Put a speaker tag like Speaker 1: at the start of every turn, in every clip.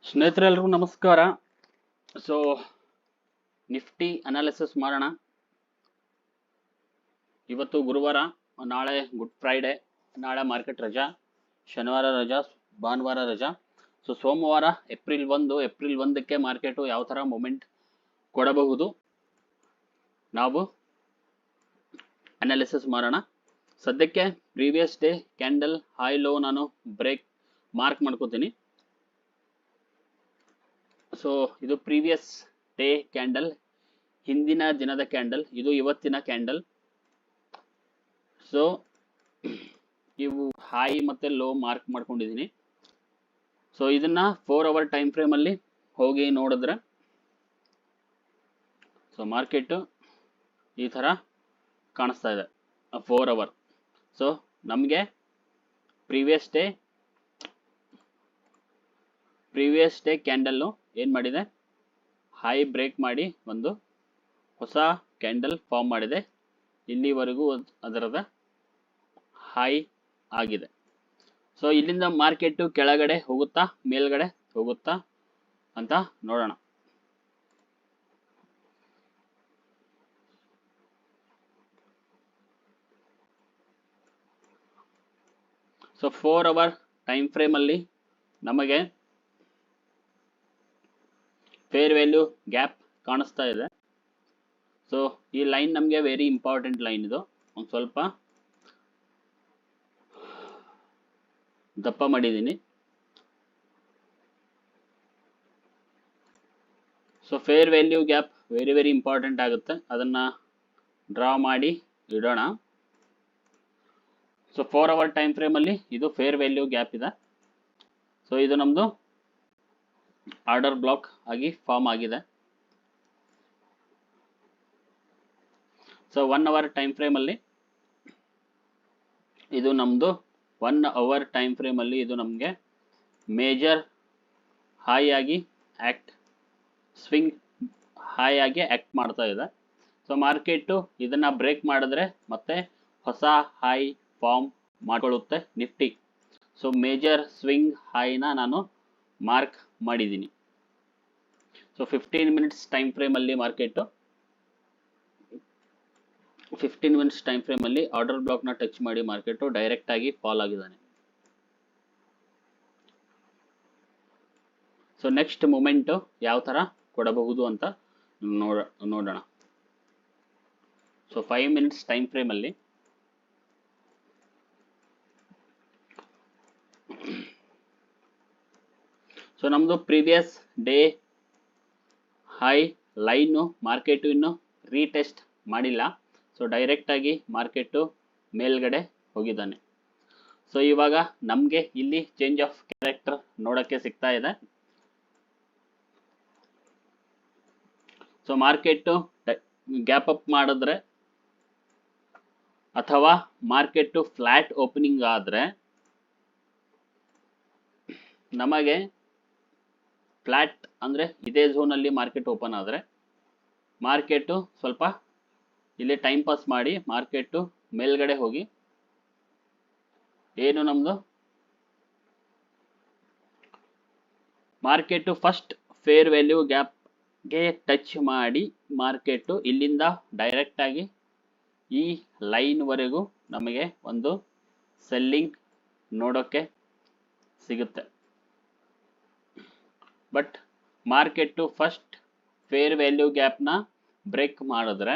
Speaker 1: ಸ್ನೇಹಿತರೆಲ್ಲರಿಗೂ ನಮಸ್ಕಾರ. So Nifty analysis ಮಾಡೋಣ. ಇವತ್ತು ಗುರುವಾರ, ನಾಳೆ ಗುಡ್ ಫ್ರೈಡೆ, ನಾಳೆ ಮಾರ್ಕೆಟ್ ರಜಾ, ಶನಿವಾರ ರಜಾ, ಭಾನುವಾರ ರಜಾ. ಸೊ ಸೋಮವಾರ ಏಪ್ರಿಲ್ 1ಕ್ಕೆ ಮಾರ್ಕೆಟು ಯಾವ ಥರ ಮೂಮೆಂಟ್ ಕೊಡಬಹುದು ನಾವು ಅನಾಲಿಸಿಸ್ ಮಾಡೋಣ. ಸದ್ಯಕ್ಕೆ previous day candle high low ನಾನು ಮಾರ್ಕ್ ಮಾಡ್ಕೋತೀನಿ. ಸೊ ಇದು ಪ್ರೀವಿಯಸ್ ಡೇ ಕ್ಯಾಂಡಲ್, ಹಿಂದಿನ ದಿನದ ಕ್ಯಾಂಡಲ್, ಇದು ಇವತ್ತಿನ ಕ್ಯಾಂಡಲ್. ಸೊ ಇವು ಹೈ ಮತ್ತೆ ಲೋ ಮಾರ್ಕ್ ಮಾಡ್ಕೊಂಡಿದ್ದೀನಿ. ಸೊ ಇದನ್ನ 4 ಅವರ್ ಟೈಮ್ ಫ್ರೇಮ್ ಅಲ್ಲಿ ಹೋಗಿ ನೋಡಿದ್ರೆ ಸೊ ಮಾರ್ಕೆಟ್ ಈ ತರ ಕಾಣಿಸ್ತಾ ಇದೆ 4 ಅವರ್. ಸೊ ನಮಗೆ ಪ್ರೀವಿಯಸ್ ಡೇ ಕ್ಯಾಂಡಲ್ಲು ಏನು ಮಾಡಿದೆ, ಹೈ ಬ್ರೇಕ್ ಮಾಡಿ ಒಂದು ಹೊಸ ಕ್ಯಾಂಡಲ್ ಫಾರ್ಮ್ ಮಾಡಿದೆ. ಇಲ್ಲಿವರೆಗೂ ಅದರದ ಹೈ ಆಗಿದೆ. ಸೊ ಇಲ್ಲಿಂದ ಮಾರ್ಕೆಟ್ ಕೆಳಗಡೆ ಹೋಗುತ್ತಾ ಮೇಲ್ಗಡೆ ಹೋಗುತ್ತಾ ಅಂತ ನೋಡೋಣ. ಸೊ 4 ಅವರ್ ಟೈಮ್ ಫ್ರೇಮ್ ಅಲ್ಲಿ ನಮಗೆ ಫೇರ್ ವ್ಯಾಲ್ಯೂ ಗ್ಯಾಪ್ ಕಾಣಿಸ್ತಾ ಇದೆ. ಸೊ ಈ ಲೈನ್ ನಮಗೆ ವೆರಿ ಇಂಪಾರ್ಟೆಂಟ್ ಲೈನ್. ಇದು ಒಂದು ಸ್ವಲ್ಪ ದಪ್ಪ ಮಾಡಿದ್ದೀನಿ. So fair value gap very important ಆಗುತ್ತೆ, ಅದನ್ನ ಡ್ರಾ ಮಾಡಿ ಇಡೋಣ. ಸೊ 4 ಅವರ್ ಟೈಮ್ ಫ್ರೇಮ್ ಅಲ್ಲಿ ಇದು ಫೇರ್ ವ್ಯಾಲ್ಯೂ ಗ್ಯಾಪ್ ಇದೆ. ಸೊ ಇದು ನಮ್ದು ಆರ್ಡರ್ ಬ್ಲಾಕ್ ಆಗಿ ಫಾರ್ಮ್ ಆಗಿದೆ. ಸೊ 1 ಅವರ್ ಟೈಮ್ ಫ್ರೇಮ್ ಅಲ್ಲಿ ಇದು ನಮ್ದು 1 ಅವರ್ ಟೈಮ್ ಫ್ರೇಮ್ ಅಲ್ಲಿ ಇದು ನಮಗೆ ಮೇಜರ್ ಹೈ ಆಗಿ ಸ್ವಿಂಗ್ ಹೈ ಆಗಿ ಆಕ್ಟ್ ಮಾಡ್ತಾ ಇದೆ. ಸೊ ಮಾರ್ಕೆಟ್ ಇದನ್ನ ಬ್ರೇಕ್ ಮಾಡಿದ್ರೆ ಮತ್ತೆ ಹೊಸ ಹೈ ಫಾರ್ಮ್ ಮಾಡ್ಕೊಳ್ಳುತ್ತೆ ನಿಫ್ಟಿ. ಸೊ ಮೇಜರ್ ಸ್ವಿಂಗ್ ಹೈನ ನಾನು ಮಾರ್ಕ್ ಮಾಡಿದ್ದೀನಿ. ಸೊ 15 ಮಿನಿಟ್ಸ್ ಟೈಮ್ ಫ್ರೇಮ್ ಅಲ್ಲಿ ಮಾರ್ಕೆಟ್ 15 ಮಿನಿಟ್ಸ್ ಟೈಮ್ ಫ್ರೇಮ್ ಅಲ್ಲಿ ಆರ್ಡರ್ ಬ್ಲಾಕ್ ನ ಟಚ್ ಮಾಡಿ ಮಾರ್ಕೆಟ್ ಡೈರೆಕ್ಟ್ ಆಗಿ ಫಾಲ್ ಆಗಿದ್ದಾನೆ. ಸೊ ನೆಕ್ಸ್ಟ್ ಮೂಮೆಂಟ್ ಯಾವ ತರ ಕೊಡಬಹುದು ಅಂತ ನೋಡೋಣ. ಸೊ 5 ಮಿನಿಟ್ಸ್ ಟೈಮ್ ಫ್ರೇಮ್ ಅಲ್ಲಿ ಸೊ ನಮ್ದು previous day high line market ಇನ್ನು ರೀಟೆಸ್ಟ್ ಮಾಡಿಲ್ಲ. ಸೊ ಡೈರೆಕ್ಟ್ ಆಗಿ ಮಾರ್ಕೆಟ್ ಮೇಲ್ಗಡೆ ಹೋಗಿದ್ದಾನೆ. ಸೊ ಇವಾಗ ನಮಗೆ ಇಲ್ಲಿ ಚೇಂಜ್ ಆಫ್ ಕ್ಯಾರೆಕ್ಟರ್ ನೋಡಕ್ಕೆ ಸಿಗ್ತಾ ಇದೆ. ಸೊ ಮಾರ್ಕೆಟ್ ಗ್ಯಾಪ್ ಅಪ್ ಮಾಡಿದ್ರೆ ಅಥವಾ ಮಾರ್ಕೆಟ್ ಫ್ಲಾಟ್ ಓಪನಿಂಗ್ ಆದ್ರೆ ನಮಗೆ ಫ್ಲಾಟ್ ಅಂದ್ರೆ ಇದೇ ಝೋನ್ ಅಲ್ಲಿ ಮಾರ್ಕೆಟ್ ಓಪನ್ ಆದ್ರೆ ಮಾರ್ಕೆಟ್ ಸ್ವಲ್ಪ ಇಲ್ಲಿ ಟೈಮ್ ಪಾಸ್ ಮಾಡಿ ಮಾರ್ಕೆಟ್ ಮೇಲ್ಗಡೆ ಹೋಗಿ ಏನು ನಮ್ದು ಮಾರ್ಕೆಟ್ ಫಸ್ಟ್ ಫೇರ್ ವ್ಯಾಲ್ಯೂ ಗ್ಯಾಪ್ಗೆ ಟಚ್ ಮಾಡಿ ಮಾರ್ಕೆಟ್ ಇಲ್ಲಿಂದ ಡೈರೆಕ್ಟ್ ಆಗಿ ಈ ಲೈನ್ ವರೆಗೂ ನಮಗೆ ಒಂದು ಸೆಲ್ಲಿಂಗ್ ನೋಡೋಕೆ ಸಿಗುತ್ತೆ. But market first fair value ಗ್ಯಾಪ್ನ ಬ್ರೇಕ್ ಮಾಡಿದ್ರೆ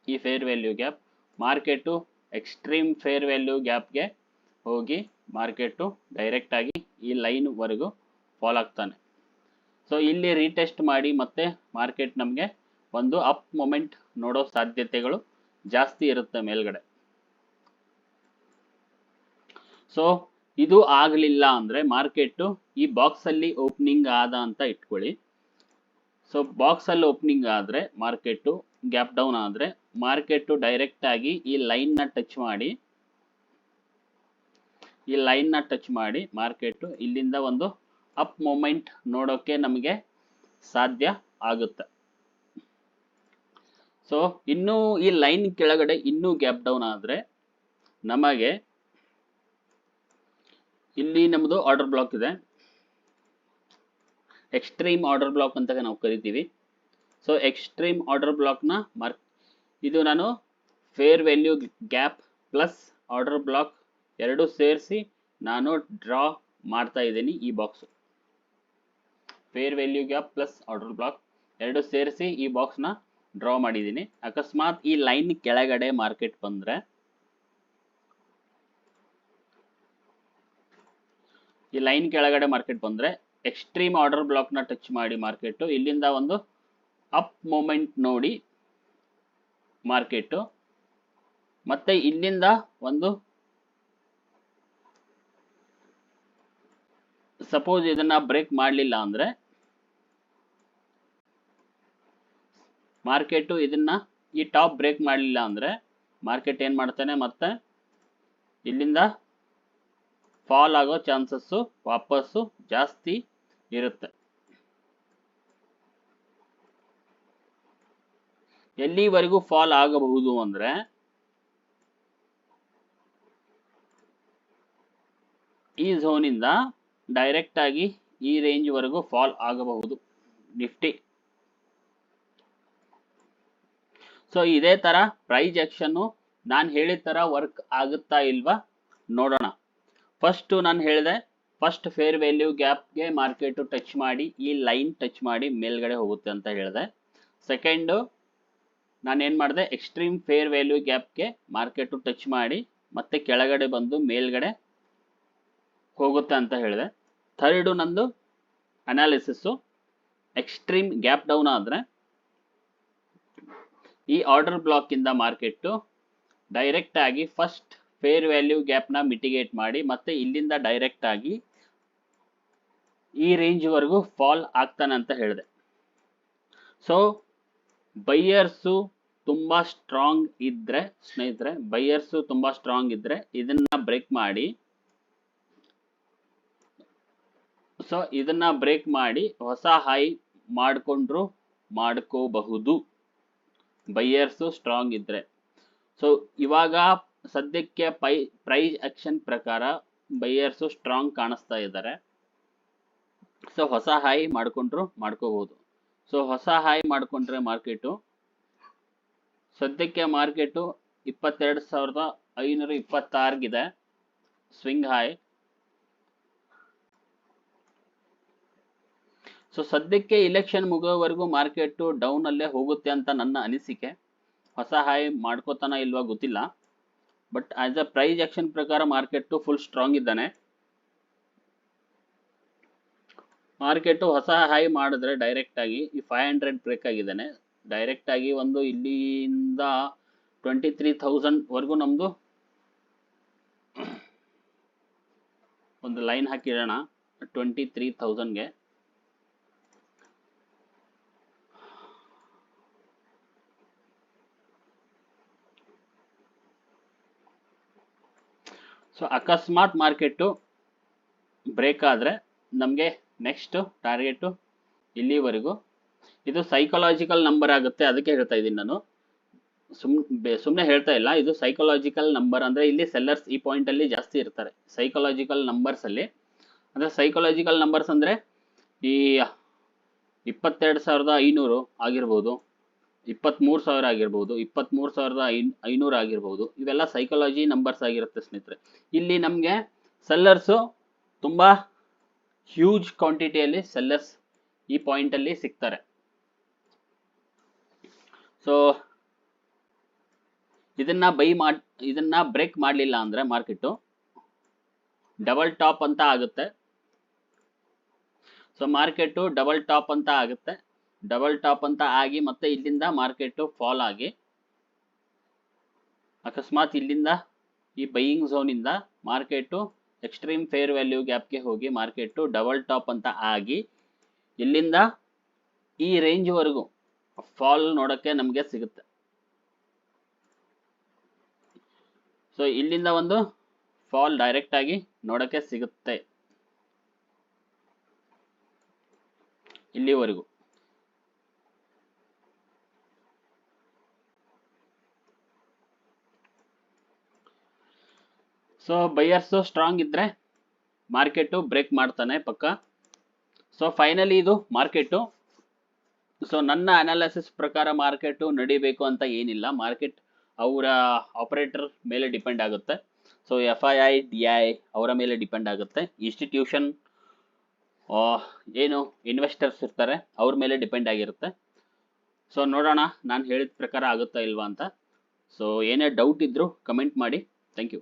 Speaker 1: ಈ fair value gap market extreme fair value ಗ್ಯಾಪ್ಗೆ ಹೋಗಿ ಮಾರ್ಕೆಟ್ ಡೈರೆಕ್ಟ್ ಆಗಿ ಈ ಲೈನ್ ವರೆಗೂ ಫಾಲ್ ಆಗ್ತಾನೆ. ಸೊ ಇಲ್ಲಿ ರೀಟೆಸ್ಟ್ ಮಾಡಿ ಮತ್ತೆ ಮಾರ್ಕೆಟ್ ನಮಗೆ ಒಂದು ಅಪ್ ಮೊಮೆಂಟ್ ನೋಡೋ ಸಾಧ್ಯತೆಗಳು ಜಾಸ್ತಿ ಇರುತ್ತೆ ಮೇಲ್ಗಡೆ. ಸೊ ಇದು ಆಗಲಿಲ್ಲ ಅಂದ್ರೆ ಮಾರ್ಕೆಟ್ ಈ ಬಾಕ್ಸ್ ಅಲ್ಲಿ ಓಪನಿಂಗ್ ಆದ ಅಂತ ಇಟ್ಕೊಳ್ಳಿ. ಸೊ ಬಾಕ್ಸ್ ಅಲ್ಲಿ ಓಪನಿಂಗ್ ಆದ್ರೆ ಮಾರ್ಕೆಟ್ ಗ್ಯಾಪ್ ಡೌನ್ ಆದ್ರೆ ಮಾರ್ಕೆಟ್ ಡೈರೆಕ್ಟ್ ಆಗಿ ಈ ಲೈನ್ ನ ಟಚ್ ಮಾಡಿ ಮಾರ್ಕೆಟ್ ಇಲ್ಲಿಂದ ಒಂದು ಅಪ್ ಮೂಮೆಂಟ್ ನೋಡೋಕೆ ನಮಗೆ ಸಾಧ್ಯ ಆಗುತ್ತೆ. ಸೊ ಇನ್ನು ಈ ಲೈನ್ ಕೆಳಗಡೆ ಇನ್ನೂ ಗ್ಯಾಪ್ ಡೌನ್ ಆದ್ರೆ ನಮಗೆ ಇಲ್ಲಿ ನಮ್ಮದು ಆರ್ಡರ್ ಬ್ಲಾಕ್ ಇದೆ. ಎಕ್ಸ್ಟ್ರೀಮ್ ಆರ್ಡರ್ ಬ್ಲಾಕ್ ಅಂತ ನಾವು ಕರಿತೀವಿ. ಸೊ ಎಕ್ಸ್ಟ್ರೀಮ್ ಆರ್ಡರ್ ಬ್ಲಾಕ್ನ ಇದು ನಾನು fair value gap plus order block ಎರಡು ಸೇರಿಸಿ ನಾನು ಡ್ರಾ ಮಾಡ್ತಾ ಇದ್ದೀನಿ. ಈ box fair value gap plus order block ಎರಡು ಸೇರಿಸಿ ಈ ಬಾಕ್ಸ್ನ ಡ್ರಾ ಮಾಡಿದ್ದೀನಿ. ಅಕಸ್ಮಾತ್ ಈ ಲೈನ್ ಕೆಳಗಡೆ ಮಾರ್ಕೆಟ್ ಬಂದರೆ, ಈ ಲೈನ್ ಕೆಳಗಡೆ ಮಾರ್ಕೆಟ್ ಬಂದರೆ ಎಕ್ಸ್ಟ್ರೀಮ್ ಆರ್ಡರ್ ಬ್ಲಾಕ್ನ ಟಚ್ ಮಾಡಿ ಮಾರ್ಕೆಟು ಇಲ್ಲಿಂದ ಒಂದು ಅಪ್ ಮೂಮೆಂಟ್ ನೋಡಿ ಮಾರ್ಕೆಟು, ಮತ್ತೆ ಇಲ್ಲಿಂದ ಒಂದು ಸಪೋಸ್ ಇದನ್ನ ಬ್ರೇಕ್ ಮಾಡಲಿಲ್ಲ ಅಂದರೆ ಮಾರ್ಕೆಟು ಇದನ್ನ ಈ ಟಾಪ್ ಬ್ರೇಕ್ ಮಾಡಲಿಲ್ಲ ಅಂದರೆ ಮಾರ್ಕೆಟ್ ಏನು ಮಾಡ್ತಾನೆ, ಮತ್ತೆ ಇಲ್ಲಿಂದ ಫಾಲ್ ಆಗೋ ಚಾನ್ಸಸ್ಸು ವಾಪಸ್ಸು ಜಾಸ್ತಿ ಇರುತ್ತೆ. ಎಲ್ಲಿವರೆಗೂ ಫಾಲ್ ಆಗಬಹುದು ಅಂದರೆ ಈ ಝೋನಿಂದ ಡೈರೆಕ್ಟ್ ಆಗಿ ಈ ರೇಂಜ್ ವರೆಗೂ ಫಾಲ್ ಆಗಬಹುದು ನಿಫ್ಟಿ. ಸೊ ಇದೇ ತರ ಪ್ರೈಸ್ ಆಕ್ಷನ್ ನಾನು ಹೇಳಿದ ತರ ವರ್ಕ್ ಆಗುತ್ತಾ ಇಲ್ವಾ ನೋಡೋಣ. ಫಸ್ಟ್ ನಾನು ಹೇಳಿದೆ, ಫಸ್ಟ್ ಫೇರ್ ವ್ಯಾಲ್ಯೂ ಗ್ಯಾಪ್ಗೆ ಮಾರ್ಕೆಟ್ ಟಚ್ ಮಾಡಿ ಈ ಲೈನ್ ಟಚ್ ಮಾಡಿ ಮೇಲ್ಗಡೆ ಹೋಗುತ್ತೆ ಅಂತ ಹೇಳಿದೆ. ಸೆಕೆಂಡು ನಾನೇನು ಮಾಡಿದೆ, ಎಕ್ಸ್ಟ್ರೀಮ್ ಫೇರ್ ವ್ಯಾಲ್ಯೂ ಗ್ಯಾಪ್ಗೆ ಮಾರ್ಕೆಟ್ ಟಚ್ ಮಾಡಿ ಮತ್ತೆ ಕೆಳಗಡೆ ಬಂದು ಮೇಲ್ಗಡೆ ಹೋಗುತ್ತೆ ಅಂತ ಹೇಳಿದೆ. ಥರ್ಡು ನಂದು ಅನಾಲಿಸಿಸ್ಸು, ಎಕ್ಸ್ಟ್ರೀಮ್ ಗ್ಯಾಪ್ ಡೌನ್ ಆದರೆ ಈ ಆರ್ಡರ್ ಬ್ಲಾಕ್ ಇಂದ ಮಾರ್ಕೆಟ್ ಡೈರೆಕ್ಟ್ ಆಗಿ ಫಸ್ಟ್ ಫೇರ್ ವ್ಯಾಲ್ಯೂ ಗ್ಯಾಪ್ನ ಮಿಟಿಗೇಟ್ ಮಾಡಿ ಮತ್ತೆ ಇಲ್ಲಿಂದ ಡೈರೆಕ್ಟ್ ಆಗಿ ಈ ರೇಂಜ್ ವರೆಗೂ ಫಾಲ್ ಆಗ್ತಾನೆ ಅಂತ ಹೇಳಿದೆ. ಸೊ ಬೈಯರ್ಸು ತುಂಬಾ ಸ್ಟ್ರಾಂಗ್ ಇದ್ರೆ ಸ್ನೇಹಿತರೆ, ಬೈಯರ್ಸು ತುಂಬಾ ಸ್ಟ್ರಾಂಗ್ ಇದ್ರೆ ಇದನ್ನ ಬ್ರೇಕ್ ಮಾಡಿ, ಸೊ ಇದನ್ನ ಬ್ರೇಕ್ ಮಾಡಿ ಹೊಸ ಹೈ ಮಾಡಿಕೊಂಡ್ರು ಮಾಡ್ಕೋಬಹುದು ಬೈಯರ್ಸು ಸ್ಟ್ರಾಂಗ್ ಇದ್ರೆ. ಸೊ ಇವಾಗ ಸದ್ಯಕ್ಕೆ ಪ್ರೈಸ್ ಆಕ್ಷನ್ ಪ್ರಕಾರ ಬೈಯರ್ಸು ಸ್ಟ್ರಾಂಗ್ ಕಾಣಿಸ್ತಾ ಇದ್ದಾರೆ. ಸೊ ಹೊಸ ಹೈ ಮಾಡ್ಕೊಂಡ್ರು ಮಾಡ್ಕೋಬಹುದು. ಸೊ ಹೊಸ ಹೈ ಮಾಡ್ಕೊಂಡ್ರೆ ಮಾರ್ಕೆಟು ಸದ್ಯಕ್ಕೆ ಮಾರ್ಕೆಟು 22,526 ಸ್ವಿಂಗ್ ಹೈ. ಸೊ ಸದ್ಯಕ್ಕೆ ಇಲೆಕ್ಷನ್ ಮುಗೋವರೆಗೂ ಮಾರ್ಕೆಟ್ ಡೌನ್ ಅಲ್ಲೇ ಹೋಗುತ್ತೆ ಅಂತ ನನ್ನ ಅನಿಸಿಕೆ. ಹೊಸ ಹೈ ಮಾಡ್ಕೋತಾನ ಇಲ್ವಾ ಗೊತ್ತಿಲ್ಲ, but as a price action ಪ್ರಕಾರ ಮಾರ್ಕೆಟ್ ಫುಲ್ ಸ್ಟ್ರಾಂಗ್ ಇದ್ದಾನೆ. ಮಾರ್ಕೆಟ್ ಹೊಸ ಹೈ ಮಾಡಿದ್ರೆ ಡೈರೆಕ್ಟ್ ಆಗಿ ಈ 500 ಬ್ರೇಕ್ ಆಗಿದ್ದಾನೆ. ಡೈರೆಕ್ಟ್ ಆಗಿ ಒಂದು ಇಲ್ಲಿಂದ 23,000 ವರೆಗೂ ನಮ್ದು ಒಂದು ಲೈನ್ ಹಾಕಿಡೋಣ 23,000ಗೆ. ಸೊ ಅಕಸ್ಮಾತ್ ಮಾರ್ಕೆಟು ಬ್ರೇಕ್ ಆದರೆ ನಮಗೆ ನೆಕ್ಸ್ಟ್ ಟಾರ್ಗೆಟು ಇಲ್ಲಿವರೆಗೂ. ಇದು ಸೈಕಲಾಜಿಕಲ್ ನಂಬರ್ ಆಗುತ್ತೆ, ಅದಕ್ಕೆ ಹೇಳ್ತಾ ಇದ್ದೀನಿ ನಾನು, ಸುಮ್ಮನೆ ಹೇಳ್ತಾ ಇಲ್ಲ. ಇದು ಸೈಕಲಾಜಿಕಲ್ ನಂಬರ್ ಅಂದರೆ ಇಲ್ಲಿ ಸೆಲ್ಲರ್ಸ್ ಈ ಪಾಯಿಂಟಲ್ಲಿ ಜಾಸ್ತಿ ಇರ್ತಾರೆ. ಸೈಕಲಾಜಿಕಲ್ ನಂಬರ್ಸಲ್ಲಿ ಅಂದರೆ ಸೈಕಲಾಜಿಕಲ್ ನಂಬರ್ಸ್ ಅಂದರೆ ಈ 22,500 ಆಗಿರ್ಬೋದು, 23,000 ಆಗಿರ್ಬೋದು, 23,500 ಆಗಿರ್ಬೋದು. ಇವೆಲ್ಲ ಸೈಕಾಲಜಿ ನಂಬರ್ಸ್ ಆಗಿರುತ್ತೆ ಸ್ನೇಹಿತರೆ. ಇಲ್ಲಿ ನಮಗೆ ಸೆಲ್ಲರ್ಸು ತುಂಬ ಹ್ಯೂಜ್ ಕ್ವಾಂಟಿಟಿಯಲ್ಲಿ ಸೆಲ್ಲರ್ಸ್ ಈ ಪಾಯಿಂಟಲ್ಲಿ ಸಿಗ್ತಾರೆ. ಸೊ ಇದನ್ನ ಬ್ರೇಕ್ ಮಾಡಲಿಲ್ಲ ಅಂದರೆ ಮಾರ್ಕೆಟು ಡಬಲ್ ಟಾಪ್ ಅಂತ ಆಗುತ್ತೆ. ಸೊ ಮಾರ್ಕೆಟು ಡಬಲ್ ಟಾಪ್ ಅಂತ ಆಗುತ್ತೆ. ಡಬಲ್ ಟಾಪ್ ಅಂತ ಆಗಿ ಮತ್ತೆ ಇಲ್ಲಿಂದ ಮಾರ್ಕೆಟು ಫಾಲ್ ಆಗಿ ಅಕಸ್ಮಾತ್ ಇಲ್ಲಿಂದ ಈ ಬೈಯಿಂಗ್ ಝೋನಿಂದ ಮಾರ್ಕೆಟು ಎಕ್ಸ್ಟ್ರೀಮ್ ಫೇರ್ ವ್ಯಾಲ್ಯೂ ಗ್ಯಾಪ್ಗೆ ಹೋಗಿ ಮಾರ್ಕೆಟು ಡಬಲ್ ಟಾಪ್ ಅಂತ ಆಗಿ ಇಲ್ಲಿಂದ ಈ ರೇಂಜ್ವರೆಗೂ ಫಾಲ್ ನೋಡೋಕ್ಕೆ ನಮಗೆ ಸಿಗುತ್ತೆ. ಸೊ ಇಲ್ಲಿಂದ ಒಂದು ಫಾಲ್ ಡೈರೆಕ್ಟ್ ಆಗಿ ನೋಡೋಕ್ಕೆ ಸಿಗುತ್ತೆ ಇಲ್ಲಿವರೆಗೂ. ಸೊ ಬೈಯರ್ಸು ಸ್ಟ್ರಾಂಗ್ ಇದ್ರೆ ಮಾರ್ಕೆಟು ಬ್ರೇಕ್ ಮಾಡ್ತಾನೆ ಪಕ್ಕ. ಸೊ ಫೈನಲಿ ಇದು ಮಾರ್ಕೆಟು. ಸೊ ನನ್ನ ಅನಾಲಿಸಿಸ್ ಪ್ರಕಾರ ಮಾರ್ಕೆಟು ನಡಿಬೇಕು ಅಂತ ಏನಿಲ್ಲ, ಮಾರ್ಕೆಟ್ ಅವರ ಆಪರೇಟರ್ ಮೇಲೆ ಡಿಪೆಂಡ್ ಆಗುತ್ತೆ. ಸೊ FII DI ಅವರ ಮೇಲೆ ಡಿಪೆಂಡ್ ಆಗುತ್ತೆ. ಇನ್ಸ್ಟಿಟ್ಯೂಷನ್ ಏನು ಇನ್ವೆಸ್ಟರ್ಸ್ ಇರ್ತಾರೆ ಅವ್ರ ಮೇಲೆ ಡಿಪೆಂಡ್ ಆಗಿರುತ್ತೆ. ಸೊ ನೋಡೋಣ ನಾನು ಹೇಳಿದ ಪ್ರಕಾರ ಆಗುತ್ತಾ ಇಲ್ವಾ ಅಂತ. ಸೊ ಏನೇ ಡೌಟ್ ಇದ್ದರೂ ಕಮೆಂಟ್ ಮಾಡಿ. Thank you.